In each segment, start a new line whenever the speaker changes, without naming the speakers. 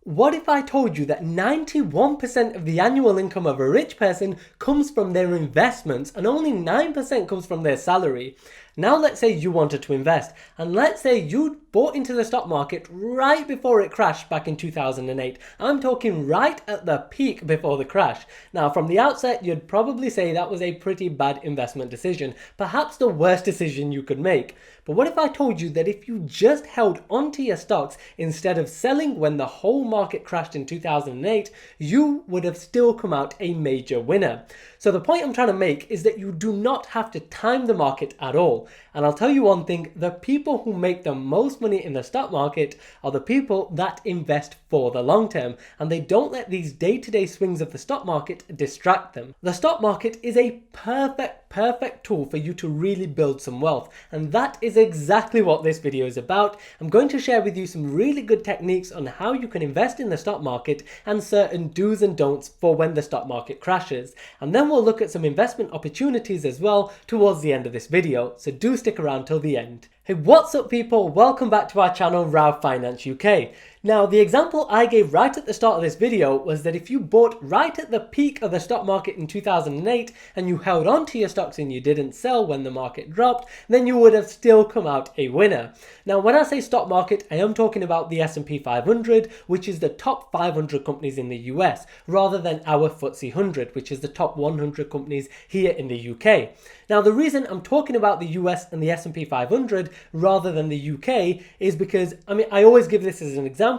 What if I told you that 91% of the annual income of a rich person comes from their investments and only 9% comes from their salary? Now let's say you wanted to invest, and let's say you bought into the stock market right before it crashed back in 2008. I'm talking right at the peak before the crash. Now from the outset, you'd probably say that was a pretty bad investment decision, perhaps the worst decision you could make. But what if I told you that if you just held onto your stocks instead of selling when the whole market crashed in 2008, you would have still come out a major winner? So the point I'm trying to make is that you do not have to time the market at all. And I'll tell you one thing, the people who make the most money in the stock market are the people that invest for the long term, and they don't let these day-to-day swings of the stock market distract them. The stock market is a perfect tool for you to really build some wealth, and that is exactly what this video is about. I'm going to share with you some really good techniques on how you can invest in the stock market and certain do's and don'ts for when the stock market crashes. And then we'll look at some investment opportunities as well towards the end of this video, so do stick around till the end. Hey, what's up people? Welcome back to our channel, Rao Finance UK. Now, the example I gave right at the start of this video was that if you bought right at the peak of the stock market in 2008 and you held on to your stocks and you didn't sell when the market dropped, then you would have still come out a winner. Now, when I say stock market, I am talking about the S&P 500, which is the top 500 companies in the US, rather than our FTSE 100, which is the top 100 companies here in the UK. Now, the reason I'm talking about the US and the S&P 500 rather than the UK is because, I always give this as an example.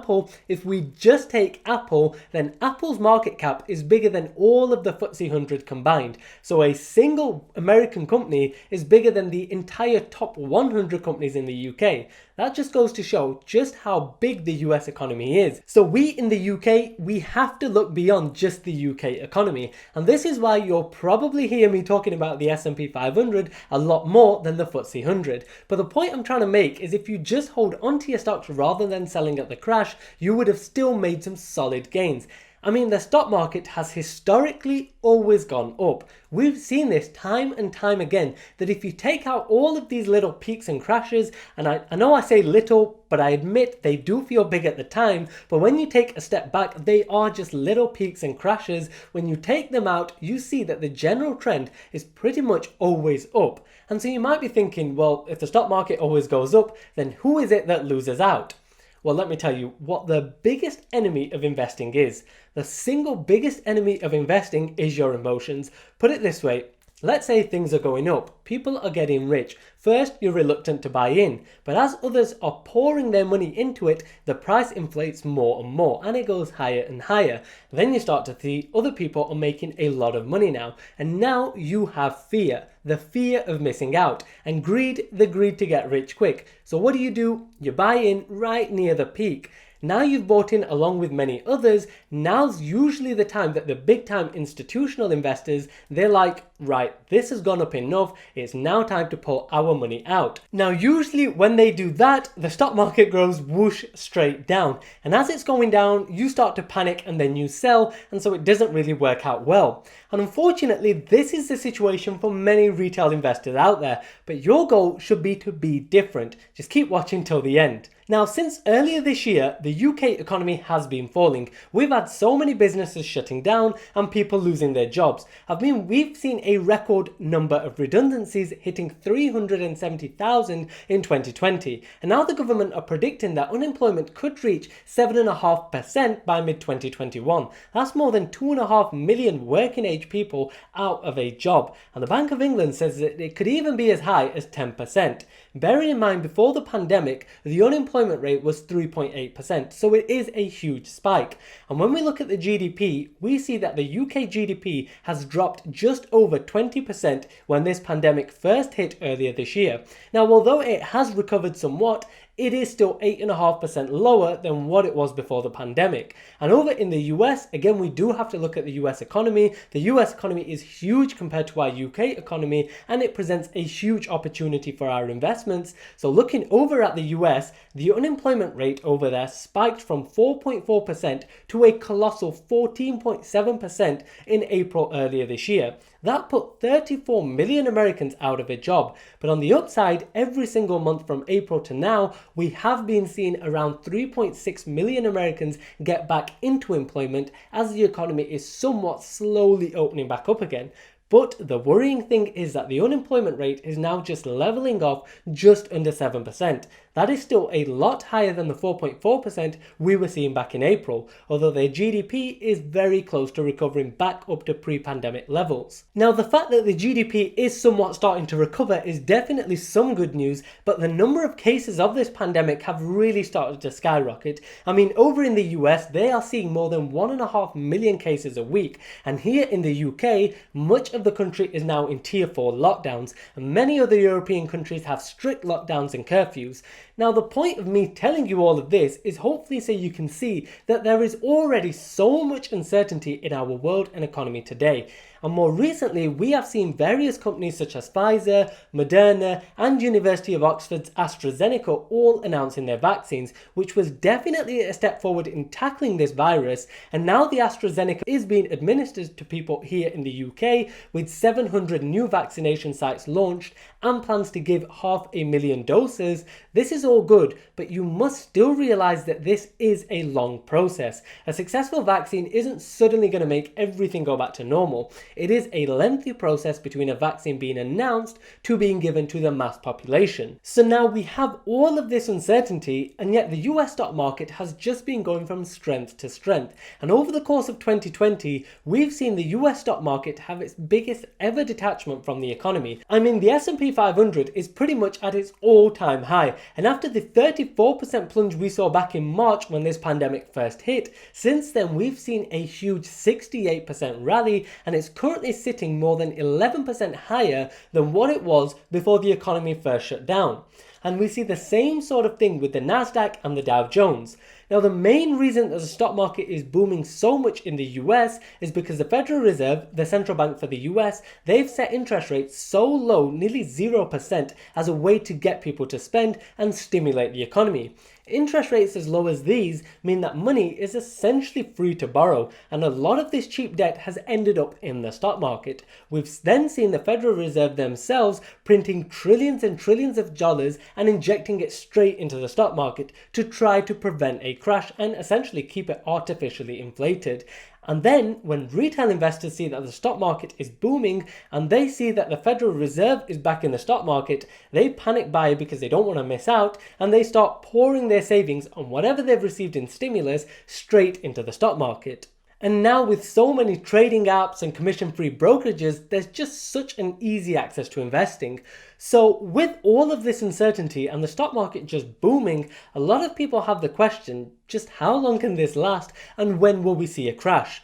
If we just take Apple, then Apple's market cap is bigger than all of the FTSE 100 combined. So a single American company is bigger than the entire top 100 companies in the UK. That just goes to show just how big the US economy is. So we in the UK, we have to look beyond just the UK economy. And this is why you'll probably hear me talking about the S&P 500 a lot more than the FTSE 100. But the point I'm trying to make is if you just hold onto your stocks rather than selling at the crash, you would have still made some solid gains. The stock market has historically always gone up. We've seen this time and time again, that if you take out all of these little peaks and crashes, and I know I say little, but I admit they do feel big at the time, but when you take a step back, they are just little peaks and crashes. When you take them out, you see that the general trend is pretty much always up. And so you might be thinking, well, if the stock market always goes up, then who is it that loses out? Well, let me tell you what the biggest enemy of investing is. The single biggest enemy of investing is your emotions. Put it this way. Let's say things are going up, people are getting rich. First, you're reluctant to buy in, but as others are pouring their money into it, the price inflates more and more, and it goes higher and higher. Then you start to see other people are making a lot of money now, and now you have fear. The fear of missing out, and greed, the greed to get rich quick. So what do? You buy in right near the peak. Now you've bought in along with many others, now's usually the time that the big time institutional investors, they're like, right, this has gone up enough, it's now time to pull our money out. Now usually when they do that, the stock market goes whoosh straight down. And as it's going down, you start to panic and then you sell, and so it doesn't really work out well. And unfortunately, this is the situation for many retail investors out there, but your goal should be to be different. Just keep watching till the end. Now, since earlier this year, the UK economy has been falling. We've had so many businesses shutting down and people losing their jobs. We've seen a record number of redundancies hitting 370,000 in 2020. And now the government are predicting that unemployment could reach 7.5% by mid-2021. That's more than 2.5 million working age people out of a job. And the Bank of England says that it could even be as high as 10%. Bearing in mind, before the pandemic, the unemployment rate was 3.8%, so it is a huge spike. And when we look at the GDP, we see that the UK GDP has dropped just over 20% when this pandemic first hit earlier this year. Now, although it has recovered somewhat, it is still 8.5% lower than what it was before the pandemic. And over in the US, again, we do have to look at the US economy. The US economy is huge compared to our UK economy, and it presents a huge opportunity for our investments. So looking over at the US, the unemployment rate over there spiked from 4.4% to a colossal 14.7% in April earlier this year. That put 34 million Americans out of a job. But on the upside, every single month from April to now, we have been seeing around 3.6 million Americans get back into employment as the economy is somewhat slowly opening back up again. But the worrying thing is that the unemployment rate is now just leveling off just under 7%. That is still a lot higher than the 4.4% we were seeing back in April, although their GDP is very close to recovering back up to pre-pandemic levels. Now, the fact that the GDP is somewhat starting to recover is definitely some good news, but the number of cases of this pandemic have really started to skyrocket. I mean, over in the US, they are seeing more than 1.5 million cases a week, and here in the UK, much of the country is now in tier 4 lockdowns, and many other European countries have strict lockdowns and curfews. Now, the point of me telling you all of this is hopefully so you can see that there is already so much uncertainty in our world and economy today. And more recently, we have seen various companies such as Pfizer, Moderna, and University of Oxford's AstraZeneca all announcing their vaccines, which was definitely a step forward in tackling this virus. And now the AstraZeneca is being administered to people here in the UK, with 700 new vaccination sites launched and plans to give 500,000 doses. This is all good, but you must still realize that this is a long process. A successful vaccine isn't suddenly going to make everything go back to normal. It is a lengthy process between a vaccine being announced to being given to the mass population. So now we have all of this uncertainty, and yet the US stock market has just been going from strength to strength. And over the course of 2020, we've seen the US stock market have its biggest ever detachment from the economy. I mean, the S&P 500 is pretty much at its all-time high, and after the 34% plunge we saw back in March when this pandemic first hit, since then we've seen a huge 68% rally, and it's currently sitting more than 11% higher than what it was before the economy first shut down. And we see the same sort of thing with the Nasdaq and the Dow Jones. Now, the main reason that the stock market is booming so much in the US is because the Federal Reserve, the central bank for the US, they've set interest rates so low, nearly 0%, as a way to get people to spend and stimulate the economy. Interest rates as low as these mean that money is essentially free to borrow, and a lot of this cheap debt has ended up in the stock market. We've then seen the Federal Reserve themselves printing trillions and trillions of dollars and injecting it straight into the stock market to try to prevent a crash and essentially keep it artificially inflated. And then when retail investors see that the stock market is booming and they see that the Federal Reserve is back in the stock market, they panic buy because they don't want to miss out, and they start pouring their savings on whatever they've received in stimulus straight into the stock market. And now with so many trading apps and commission-free brokerages, there's just such an easy access to investing. So with all of this uncertainty and the stock market just booming, a lot of people have the question, just how long can this last and when will we see a crash?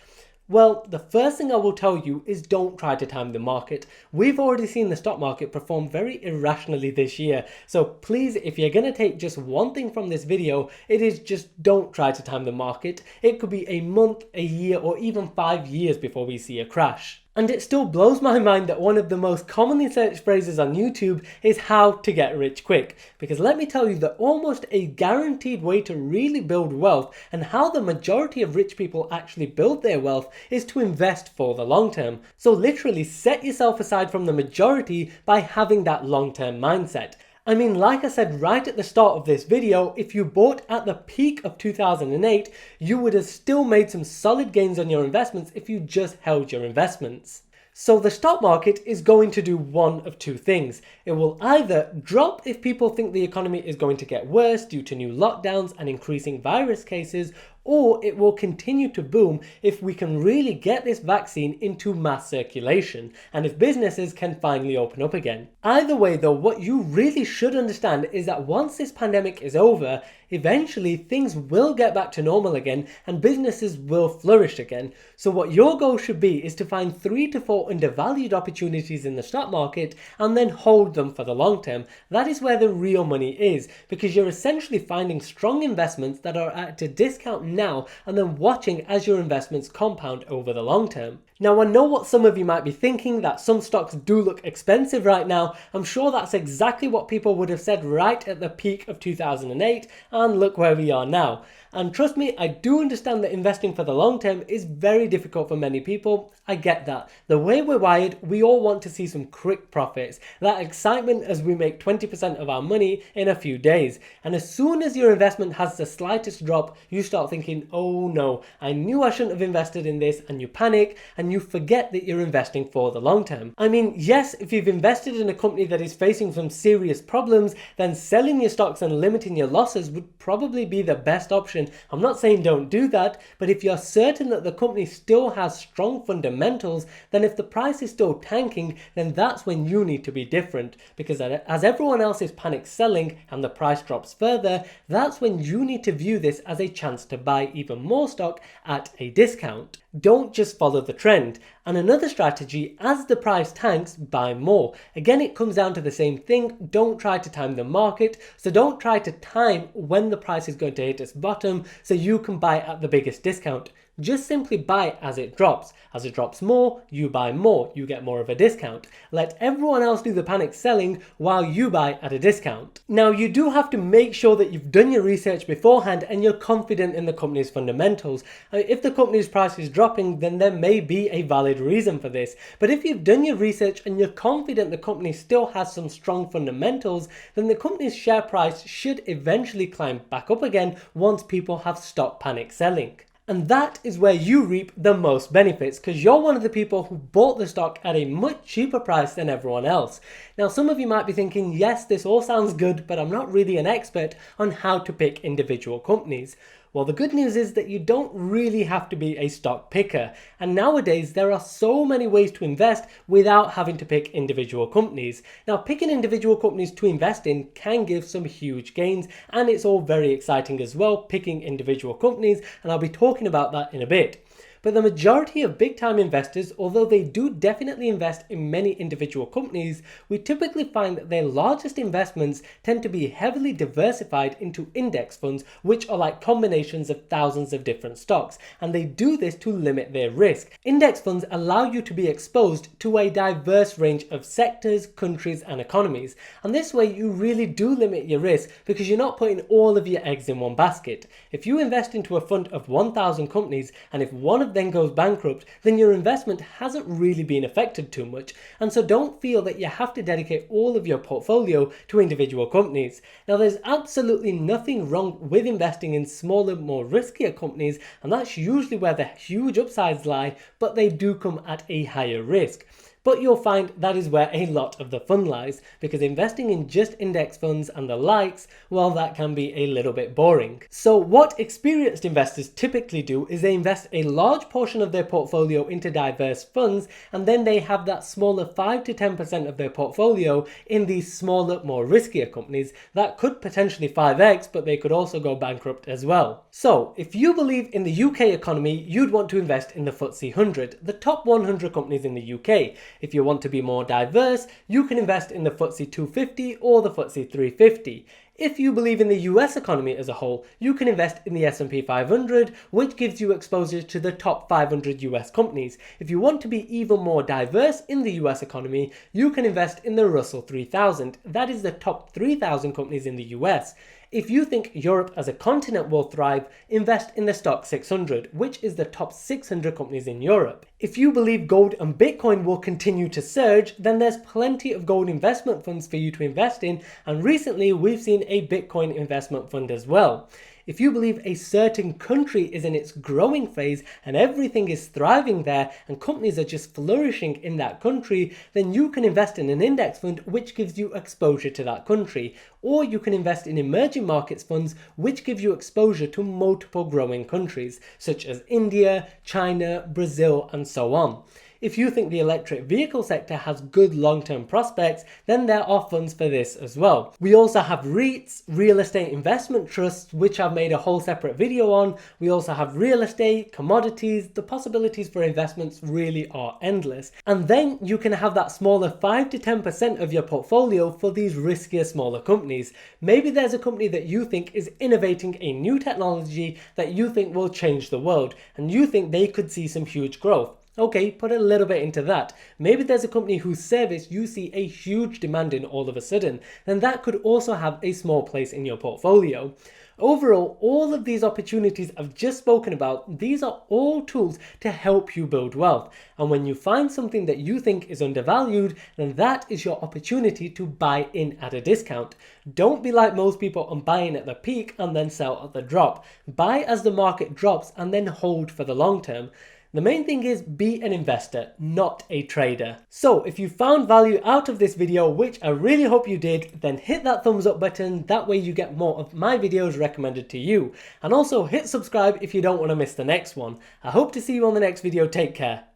Well, the first thing I will tell you is don't try to time the market. We've already seen the stock market perform very irrationally this year. So please, if you're going to take just one thing from this video, it is just don't try to time the market. It could be a month, a year, or even 5 years before we see a crash. And it still blows my mind that one of the most commonly searched phrases on YouTube is how to get rich quick. Because let me tell you that almost a guaranteed way to really build wealth and how the majority of rich people actually build their wealth is to invest for the long term. So literally set yourself aside from the majority by having that long-term mindset. I mean, like I said right at the start of this video, if you bought at the peak of 2008, you would have still made some solid gains on your investments if you just held your investments. So the stock market is going to do one of two things. It will either drop if people think the economy is going to get worse due to new lockdowns and increasing virus cases, or it will continue to boom if we can really get this vaccine into mass circulation and if businesses can finally open up again. Either way though, what you really should understand is that once this pandemic is over, eventually things will get back to normal again and businesses will flourish again. So what your goal should be is to find 3 to 4 undervalued opportunities in the stock market and then hold them for the long term. That is where the real money is, because you're essentially finding strong investments that are at a discount now and then watching as your investments compound over the long term. Now, I know what some of you might be thinking, that some stocks do look expensive right now. I'm sure that's exactly what people would have said right at the peak of 2008, and look where we are now. And trust me, I do understand that investing for the long term is very difficult for many people. I get that. The way we're wired, we all want to see some quick profits. That excitement as we make 20% of our money in a few days. And as soon as your investment has the slightest drop, you start thinking, oh no, I knew I shouldn't have invested in this, and you panic and you forget that you're investing for the long term. I mean, yes, if you've invested in a company that is facing some serious problems, then selling your stocks and limiting your losses would probably be the best option. I'm not saying don't do that, but if you're certain that the company still has strong fundamentals, then if the price is still tanking, then that's when you need to be different. Because as everyone else is panic selling and the price drops further, that's when you need to view this as a chance to buy even more stock at a discount. Don't just follow the trend. And another strategy, as the price tanks, buy more. Again, it comes down to the same thing. Don't try to time the market. So don't try to time when the price is going to hit its bottom so you can buy at the biggest discount. Just simply buy as it drops. As it drops more, you buy more. You get more of a discount. Let everyone else do the panic selling while you buy at a discount. Now, you do have to make sure that you've done your research beforehand and you're confident in the company's fundamentals. If the company's price is dropping, then there may be a valid reason for this. But if you've done your research and you're confident the company still has some strong fundamentals, then the company's share price should eventually climb back up again once people have stopped panic selling. And that is where you reap the most benefits, because you're one of the people who bought the stock at a much cheaper price than everyone else. Now, some of you might be thinking, yes, this all sounds good, but I'm not really an expert on how to pick individual companies. Well, the good news is that you don't really have to be a stock picker. And nowadays, there are so many ways to invest without having to pick individual companies. Now, picking individual companies to invest in can give some huge gains, and it's all very exciting as well, picking individual companies, and I'll be talking about that in a bit. But the majority of big-time investors, although they do definitely invest in many individual companies, we typically find that their largest investments tend to be heavily diversified into index funds, which are like combinations of thousands of different stocks, and they do this to limit their risk. Index funds allow you to be exposed to a diverse range of sectors, countries, and economies, and this way you really do limit your risk because you're not putting all of your eggs in one basket. If you invest into a fund of 1,000 companies, and if one of then goes bankrupt, then your investment hasn't really been affected too much, and so don't feel that you have to dedicate all of your portfolio to individual companies. Now, there's absolutely nothing wrong with investing in smaller, more riskier companies, and that's usually where the huge upsides lie, but they do come at a higher risk. But you'll find that is where a lot of the fun lies, because investing in just index funds and the likes, well, that can be a little bit boring. So what experienced investors typically do is they invest a large portion of their portfolio into diverse funds, and then they have that smaller 5 to 10% of their portfolio in these smaller, more riskier companies that could potentially 5x, but they could also go bankrupt as well. So if you believe in the UK economy, you'd want to invest in the FTSE 100, the top 100 companies in the UK. If you want to be more diverse, you can invest in the FTSE 250 or the FTSE 350. If you believe in the US economy as a whole, you can invest in the S&P 500, which gives you exposure to the top 500 US companies. If you want to be even more diverse in the US economy, you can invest in the Russell 3000. That is the top 3,000 companies in the US. If you think Europe as a continent will thrive, invest in the Stock 600, which is the top 600 companies in Europe. If you believe gold and Bitcoin will continue to surge, then there's plenty of gold investment funds for you to invest in, and recently we've seen a Bitcoin investment fund as well. If you believe a certain country is in its growing phase and everything is thriving there and companies are just flourishing in that country, then you can invest in an index fund which gives you exposure to that country. Or you can invest in emerging markets funds which give you exposure to multiple growing countries such as India, China, Brazil, and so on. If you think the electric vehicle sector has good long-term prospects, then there are funds for this as well. We also have REITs, real estate investment trusts, which I've made a whole separate video on. We also have real estate, commodities. The possibilities for investments really are endless. And then you can have that smaller 5 to 10% of your portfolio for these riskier smaller companies. Maybe there's a company that you think is innovating a new technology that you think will change the world, and you think they could see some huge growth. Okay, put a little bit into that. Maybe there's a company whose service you see a huge demand in all of a sudden, then that could also have a small place in your portfolio. Overall, all of these opportunities I've just spoken about, these are all tools to help you build wealth. And when you find something that you think is undervalued, then that is your opportunity to buy in at a discount. Don't be like most people and buy in at the peak and then sell at the drop. Buy as the market drops and then hold for the long term. The main thing is be an investor, not a trader. So if you found value out of this video, which I really hope you did, then hit that thumbs up button. That way you get more of my videos recommended to you. And also hit subscribe if you don't want to miss the next one. I hope to see you on the next video. Take care.